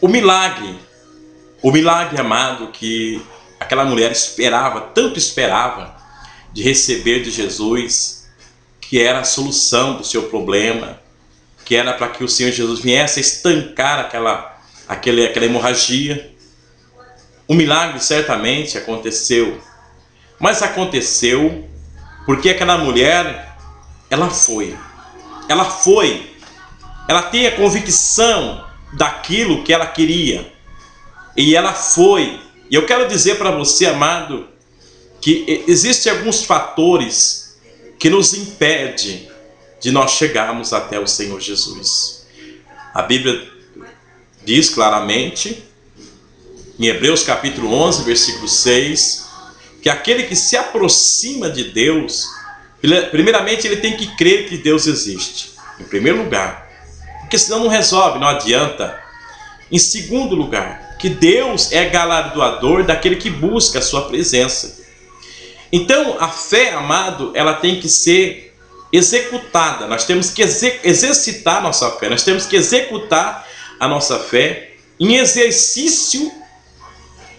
o milagre, amado, que aquela mulher esperava, tanto esperava, de receber de Jesus, que era a solução do seu problema, que era para que o Senhor Jesus viesse a estancar aquela hemorragia. O milagre certamente aconteceu, mas aconteceu porque aquela mulher, ela tem a convicção daquilo que ela queria, e ela foi. E eu quero dizer para você, amado, que existem alguns fatores que nos impedem de nós chegarmos até o Senhor Jesus. A Bíblia diz claramente, em Hebreus capítulo 11, versículo 6, que aquele que se aproxima de Deus, primeiramente ele tem que crer que Deus existe, em primeiro lugar, porque senão não resolve, não adianta. Em segundo lugar, que Deus é galardoador daquele que busca a sua presença. Então, a fé, amado, ela tem que ser executada. Nós temos que exercitar a nossa fé. Nós temos que executar a nossa fé em exercício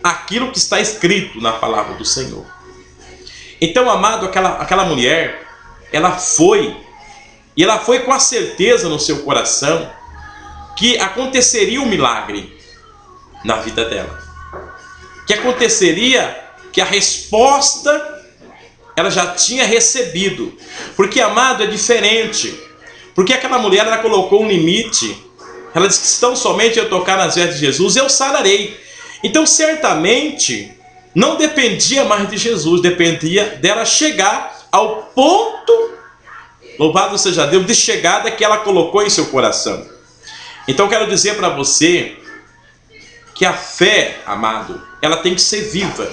aquilo que está escrito na palavra do Senhor. Então, amado, aquela mulher, ela foi com a certeza no seu coração que aconteceria um milagre na vida dela. Que aconteceria, que a resposta ela já tinha recebido. Porque, amado, é diferente. Porque aquela mulher, ela colocou um limite. Ela disse que se tão somente eu tocar nas vestes de Jesus, eu sararei. Então, certamente, não dependia mais de Jesus, dependia dela chegar ao ponto, louvado seja Deus, de chegada que ela colocou em seu coração. Então, quero dizer para você que a fé, amado, ela tem que ser viva.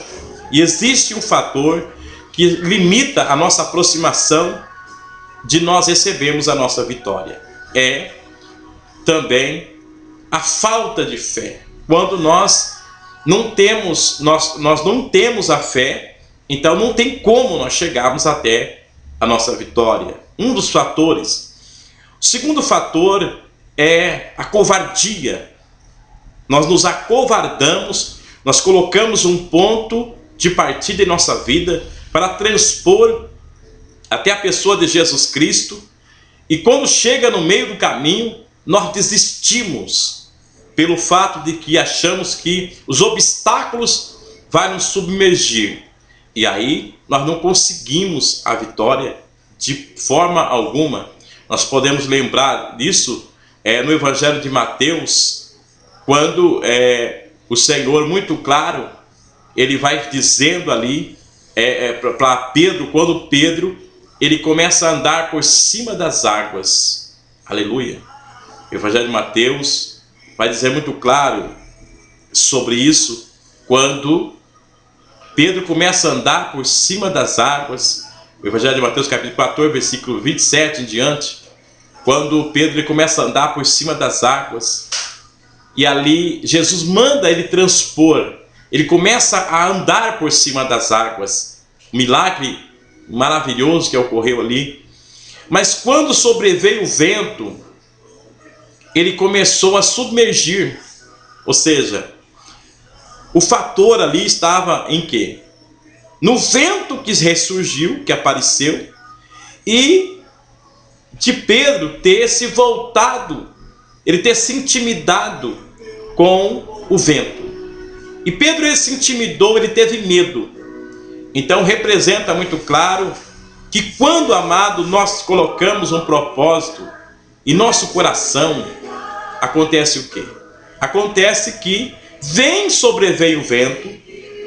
E existe um fator que limita a nossa aproximação de nós recebermos a nossa vitória. É também a falta de fé. Quando nós não temos a fé, então não tem como nós chegarmos até a nossa vitória. Um dos fatores. O segundo fator é a covardia. Nós nos acovardamos, nós colocamos um ponto de partida em nossa vida para transpor até a pessoa de Jesus Cristo, e quando chega no meio do caminho, nós desistimos pelo fato de que achamos que os obstáculos vão nos submergir, e aí nós não conseguimos a de forma alguma. Nós podemos lembrar disso no Evangelho de Mateus, quando o Senhor, muito claro, ele vai dizendo ali para Pedro, quando Pedro ele começa a andar por cima das águas. Aleluia. O Evangelho de Mateus vai dizer muito claro sobre isso, quando Pedro começa a andar por cima das águas. O Evangelho de Mateus capítulo 14, versículo 27 em diante, quando Pedro ele começa a andar por cima das águas, e ali Jesus manda ele transpor. Ele começa a andar por cima das águas. Um milagre maravilhoso que ocorreu ali. Mas quando sobreveio o vento, ele começou a submergir. Ou seja, o fator ali estava em quê? No vento que ressurgiu, que apareceu, e de Pedro ter se voltado, ele ter se intimidado com o vento. E Pedro ele se intimidou, ele teve medo. Então representa muito claro que quando, amado, nós colocamos um propósito em nosso coração, acontece o quê? Acontece que sobrevém o vento,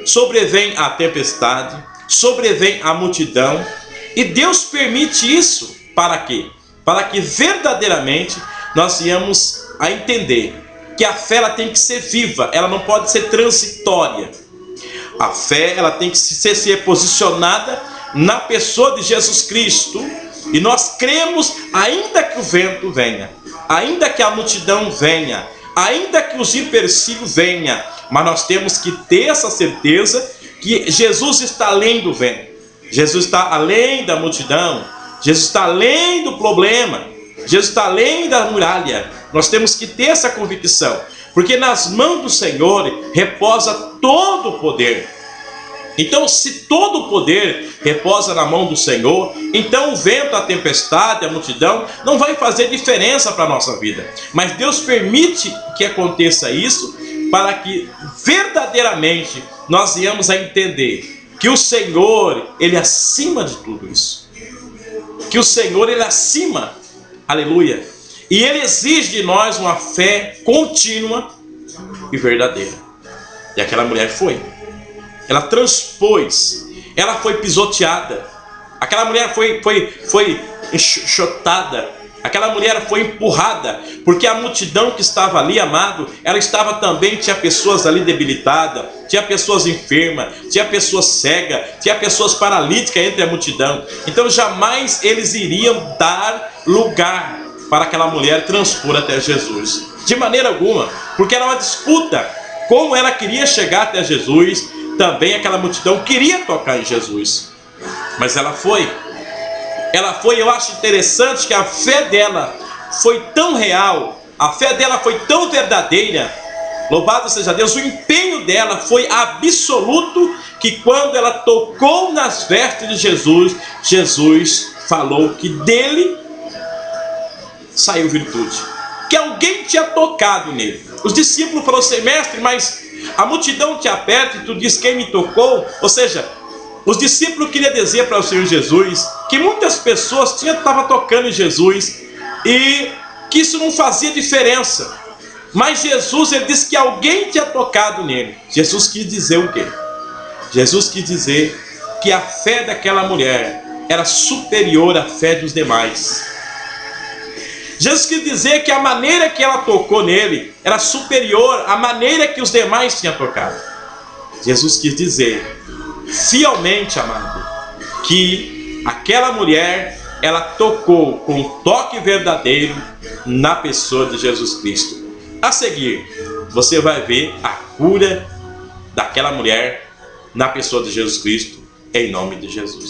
sobrevém a tempestade, sobrevém a multidão, e Deus permite isso para quê? Para que verdadeiramente nós venhamos a entender que a fé ela tem que ser viva, ela não pode ser transitória. A fé ela tem que ser posicionada na pessoa de Jesus Cristo, e nós cremos, ainda que o vento venha, ainda que a multidão venha, ainda que os empecilhos venham, mas nós temos que ter essa certeza que Jesus está além do vento, Jesus está além da multidão, Jesus está além do problema, Jesus está além da muralha. Nós temos que ter essa convicção, Porque nas mãos do Senhor reposa todo o poder. Então, se todo o poder reposa na mão do Senhor, então o vento, a tempestade, a multidão não vai fazer diferença para a nossa vida. Mas Deus permite que aconteça isso para que verdadeiramente nós venhamos a entender que o Senhor, Ele é acima de tudo isso. Que o Senhor, Ele é acima, aleluia. E Ele exige de nós uma fé contínua e verdadeira. E aquela mulher foi. Ela transpôs, ela foi pisoteada, aquela mulher foi enxotada, aquela mulher foi empurrada, porque a multidão que estava ali, amado, ela estava também, tinha pessoas ali debilitadas, tinha pessoas enfermas, tinha pessoas cegas, tinha pessoas paralíticas entre a multidão. Então jamais eles iriam dar lugar para aquela mulher transpor até Jesus, de maneira alguma, porque era uma disputa, como ela queria chegar até Jesus. Também aquela multidão queria tocar em Jesus, mas ela foi. Eu acho interessante que a fé dela foi tão real, a fé dela foi tão verdadeira, louvado seja Deus, o empenho dela foi absoluto, que quando ela tocou nas vestes de Jesus, Jesus falou que dele saiu virtude, que alguém tinha tocado nele. Os discípulos falaram assim: mestre, mas a multidão te aperta e tu diz quem me tocou? Ou seja, os discípulos queriam dizer para o Senhor Jesus que muitas pessoas estavam tocando em Jesus e que isso não fazia diferença. Mas Jesus, ele disse que alguém tinha tocado nele. Jesus quis dizer o quê? Jesus quis dizer que a fé daquela mulher era superior à fé dos demais. Jesus quis dizer que a maneira que ela tocou nele era superior à maneira que os demais tinham tocado. Jesus quis dizer, fielmente, amado, que aquela mulher, ela tocou com um toque verdadeiro na pessoa de Jesus Cristo. A seguir, você vai ver a cura daquela mulher na pessoa de Jesus Cristo, em nome de Jesus.